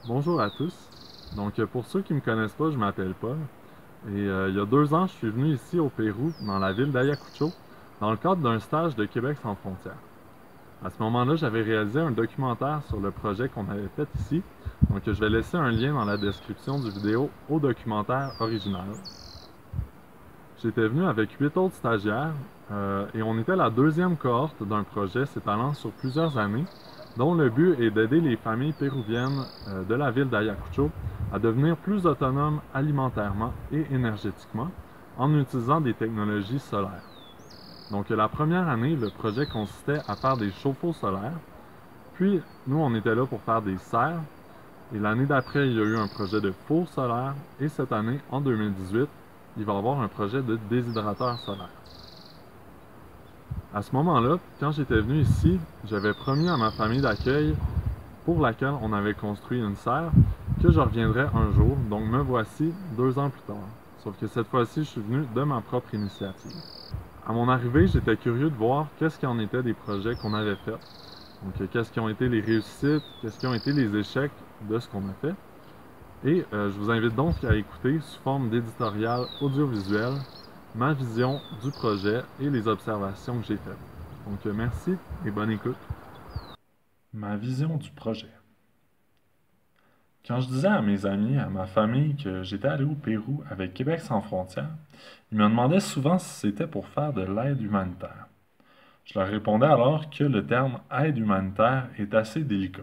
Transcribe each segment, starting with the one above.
Bonjour à tous. Pour ceux qui ne me connaissent pas, je m'appelle Paul. Il y a 2 ans, je suis venu ici au Pérou, dans la ville d'Ayacucho, dans le cadre d'un stage de Québec sans frontières. À ce moment-là, j'avais réalisé un documentaire sur le projet qu'on avait fait ici. Je vais laisser un lien dans la description du vidéo au documentaire original. J'étais venu avec 8 autres stagiaires et on était la deuxième cohorte d'un projet s'étalant sur plusieurs années, dont le but est d'aider les familles péruviennes de la ville d'Ayacucho à devenir plus autonomes alimentairement et énergétiquement en utilisant des technologies solaires. La première année, le projet consistait à faire des chauffe-eau solaires, puis nous on était là pour faire des serres, et l'année d'après il y a eu un projet de four solaire, et cette année, en 2018, il va y avoir un projet de déshydrateur solaire. À ce moment-là, quand j'étais venu ici, j'avais promis à ma famille d'accueil, pour laquelle on avait construit une serre, que je reviendrais un jour, donc me voici 2 ans plus tard. Sauf que cette fois-ci, je suis venu de ma propre initiative. À mon arrivée, j'étais curieux de voir qu'est-ce qu'il en était des projets qu'on avait faits. Qu'est-ce qui ont été les réussites, qu'est-ce qui ont été les échecs de ce qu'on a fait. Je vous invite donc à écouter, sous forme d'éditorial audiovisuel, ma vision du projet et les observations que j'ai faites. Merci et bonne écoute. Ma vision du projet. Quand je disais à mes amis, à ma famille que j'étais allé au Pérou avec Québec sans frontières, ils me demandaient souvent si c'était pour faire de l'aide humanitaire. Je leur répondais alors que le terme aide humanitaire est assez délicat.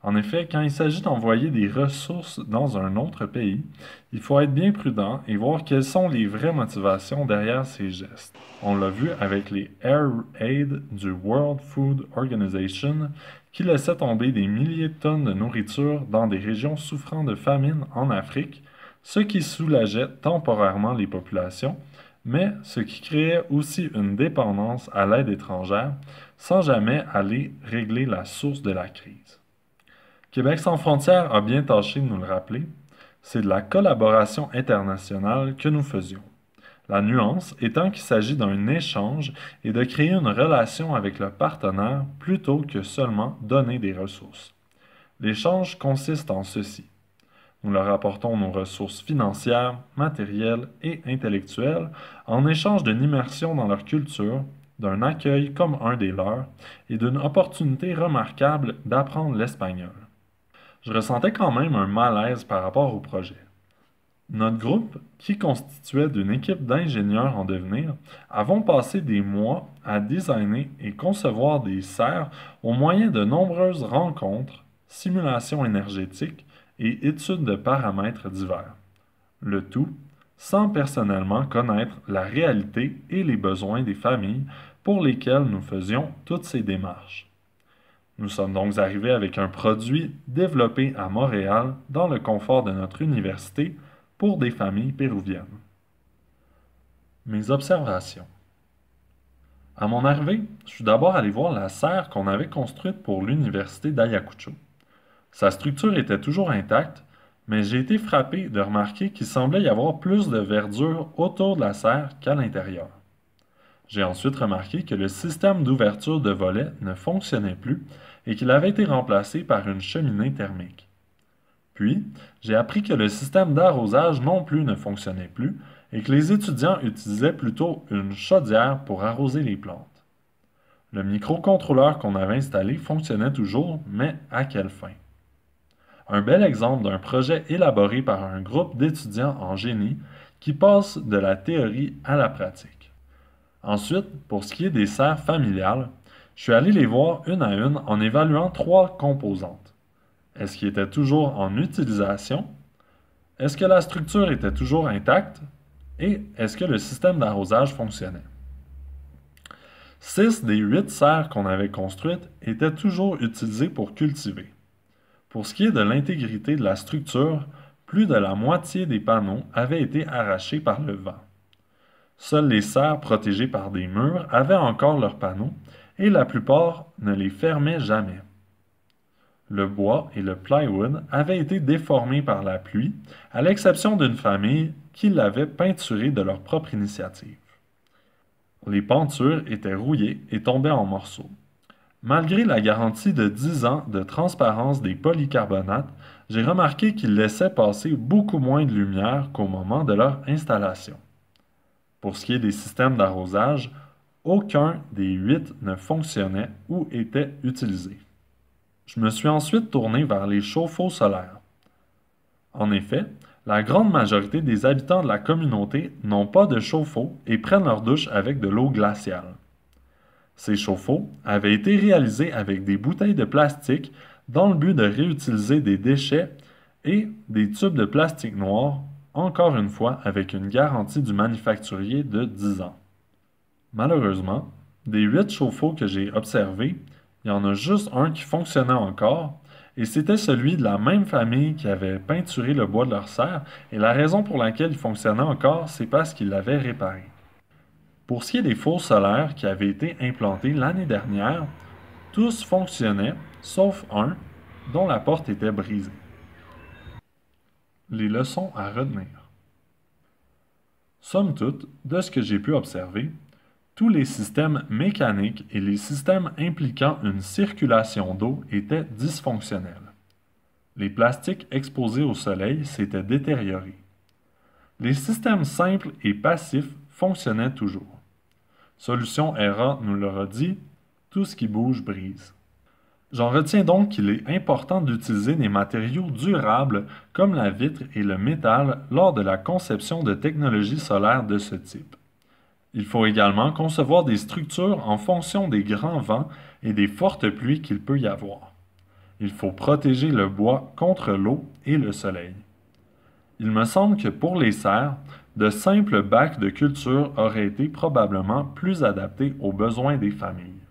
En effet, quand il s'agit d'envoyer des ressources dans un autre pays, il faut être bien prudent et voir quelles sont les vraies motivations derrière ces gestes. On l'a vu avec les Air Aid du World Food Organization qui laissaient tomber des milliers de tonnes de nourriture dans des régions souffrant de famine en Afrique, ce qui soulageait temporairement les populations, mais ce qui créait aussi une dépendance à l'aide étrangère sans jamais aller régler la source de la crise. Québec sans frontières a bien tâché de nous le rappeler, c'est de la collaboration internationale que nous faisions. La nuance étant qu'il s'agit d'un échange et de créer une relation avec le partenaire plutôt que seulement donner des ressources. L'échange consiste en ceci. Nous leur apportons nos ressources financières, matérielles et intellectuelles en échange d'une immersion dans leur culture, d'un accueil comme un des leurs et d'une opportunité remarquable d'apprendre l'espagnol. Je ressentais quand même un malaise par rapport au projet. Notre groupe, qui constituait d'une équipe d'ingénieurs en devenir, avons passé des mois à designer et concevoir des serres au moyen de nombreuses rencontres, simulations énergétiques et études de paramètres divers. Le tout sans personnellement connaître la réalité et les besoins des familles pour lesquelles nous faisions toutes ces démarches. Nous sommes donc arrivés avec un produit développé à Montréal dans le confort de notre université pour des familles péruviennes. Mes observations. À mon arrivée, je suis d'abord allé voir la serre qu'on avait construite pour l'université d'Ayacucho. Sa structure était toujours intacte, mais j'ai été frappé de remarquer qu'il semblait y avoir plus de verdure autour de la serre qu'à l'intérieur. J'ai ensuite remarqué que le système d'ouverture de volets ne fonctionnait plus et qu'il avait été remplacé par une cheminée thermique. Puis, j'ai appris que le système d'arrosage non plus ne fonctionnait plus et que les étudiants utilisaient plutôt une chaudière pour arroser les plantes. Le microcontrôleur qu'on avait installé fonctionnait toujours, mais à quelle fin? Un bel exemple d'un projet élaboré par un groupe d'étudiants en génie qui passe de la théorie à la pratique. Ensuite, pour ce qui est des serres familiales, je suis allé les voir une à une en évaluant 3 composantes. Est-ce qu'ils étaient toujours en utilisation? Est-ce que la structure était toujours intacte? Et est-ce que le système d'arrosage fonctionnait? 6 des 8 serres qu'on avait construites étaient toujours utilisées pour cultiver. Pour ce qui est de l'intégrité de la structure, plus de la moitié des panneaux avaient été arrachés par le vent. Seules les serres protégées par des murs avaient encore leurs panneaux et la plupart ne les fermaient jamais. Le bois et le plywood avaient été déformés par la pluie, à l'exception d'une famille qui l'avait peinturé de leur propre initiative. Les pentures étaient rouillées et tombaient en morceaux. Malgré la garantie de 10 ans de transparence des polycarbonates, j'ai remarqué qu'ils laissaient passer beaucoup moins de lumière qu'au moment de leur installation. Pour ce qui est des systèmes d'arrosage, aucun des 8 ne fonctionnait ou était utilisé. Je me suis ensuite tourné vers les chauffe-eau solaires. En effet, la grande majorité des habitants de la communauté n'ont pas de chauffe-eau et prennent leur douche avec de l'eau glaciale. Ces chauffe-eau avaient été réalisés avec des bouteilles de plastique dans le but de réutiliser des déchets et des tubes de plastique noir, encore une fois avec une garantie du manufacturier de 10 ans. Malheureusement, des 8 chauffe-eau que j'ai observés, il y en a juste un qui fonctionnait encore, et c'était celui de la même famille qui avait peinturé le bois de leur serre, et la raison pour laquelle il fonctionnait encore, c'est parce qu'ils l'avaient réparé. Pour ce qui est des fours solaires qui avaient été implantés l'année dernière, tous fonctionnaient, sauf un, dont la porte était brisée. Les leçons à retenir. Somme toute, de ce que j'ai pu observer, tous les systèmes mécaniques et les systèmes impliquant une circulation d'eau étaient dysfonctionnels. Les plastiques exposés au soleil s'étaient détériorés. Les systèmes simples et passifs fonctionnaient toujours. Solution ERA nous l'aura dit, tout ce qui bouge brise. J'en retiens donc qu'il est important d'utiliser des matériaux durables comme la vitre et le métal lors de la conception de technologies solaires de ce type. Il faut également concevoir des structures en fonction des grands vents et des fortes pluies qu'il peut y avoir. Il faut protéger le bois contre l'eau et le soleil. Il me semble que pour les serres, de simples bacs de culture auraient été probablement plus adaptés aux besoins des familles.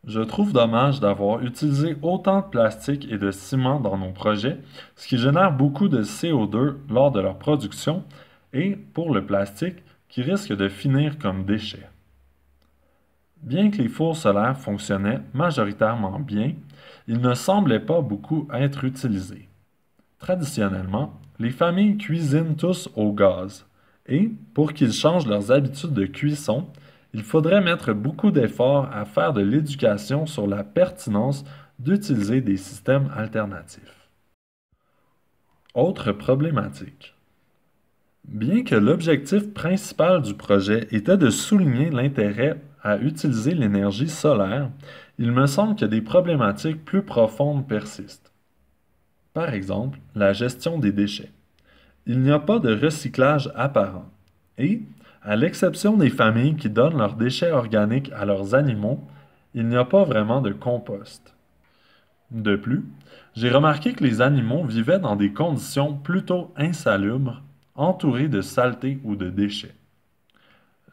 Je trouve dommage d'avoir utilisé autant de plastique et de ciment dans nos projets, ce qui génère beaucoup de CO2 lors de leur production et, pour le plastique, qui risque de finir comme déchets. Bien que les fours solaires fonctionnaient majoritairement bien, ils ne semblaient pas beaucoup être utilisés. Traditionnellement, les familles cuisinent tous au gaz et, pour qu'ils changent leurs habitudes de cuisson, il faudrait mettre beaucoup d'efforts à faire de l'éducation sur la pertinence d'utiliser des systèmes alternatifs. Autre problématique. Bien que l'objectif principal du projet était de souligner l'intérêt à utiliser l'énergie solaire, il me semble que des problématiques plus profondes persistent. Par exemple, la gestion des déchets. Il n'y a pas de recyclage apparent et, à l'exception des familles qui donnent leurs déchets organiques à leurs animaux, il n'y a pas vraiment de compost. De plus, j'ai remarqué que les animaux vivaient dans des conditions plutôt insalubres, entourés de saleté ou de déchets.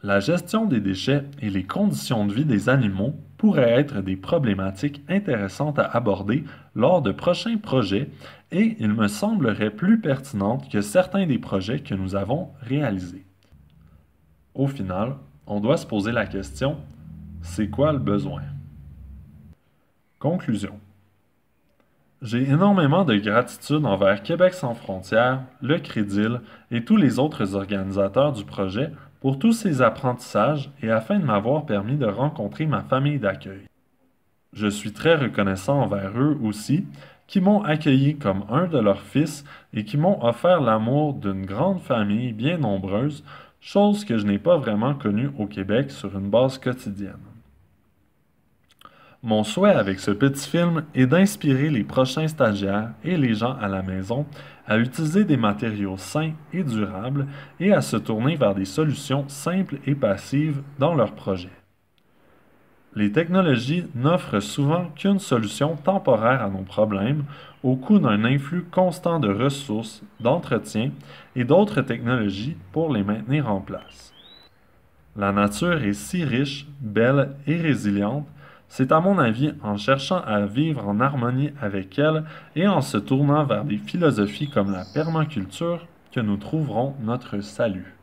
La gestion des déchets et les conditions de vie des animaux pourraient être des problématiques intéressantes à aborder lors de prochains projets et il me semblerait plus pertinentes que certains des projets que nous avons réalisés. Au final, on doit se poser la question, c'est quoi le besoin? Conclusion. J'ai énormément de gratitude envers Québec sans frontières, le Crédil et tous les autres organisateurs du projet pour tous ces apprentissages et afin de m'avoir permis de rencontrer ma famille d'accueil. Je suis très reconnaissant envers eux aussi, qui m'ont accueilli comme un de leurs fils et qui m'ont offert l'amour d'une grande famille bien nombreuse, chose que je n'ai pas vraiment connue au Québec sur une base quotidienne. Mon souhait avec ce petit film est d'inspirer les prochains stagiaires et les gens à la maison à utiliser des matériaux sains et durables et à se tourner vers des solutions simples et passives dans leurs projets. Les technologies n'offrent souvent qu'une solution temporaire à nos problèmes au coût d'un influx constant de ressources, d'entretien et d'autres technologies pour les maintenir en place. La nature est si riche, belle et résiliente. C'est à mon avis en cherchant à vivre en harmonie avec elle et en se tournant vers des philosophies comme la permaculture que nous trouverons notre salut.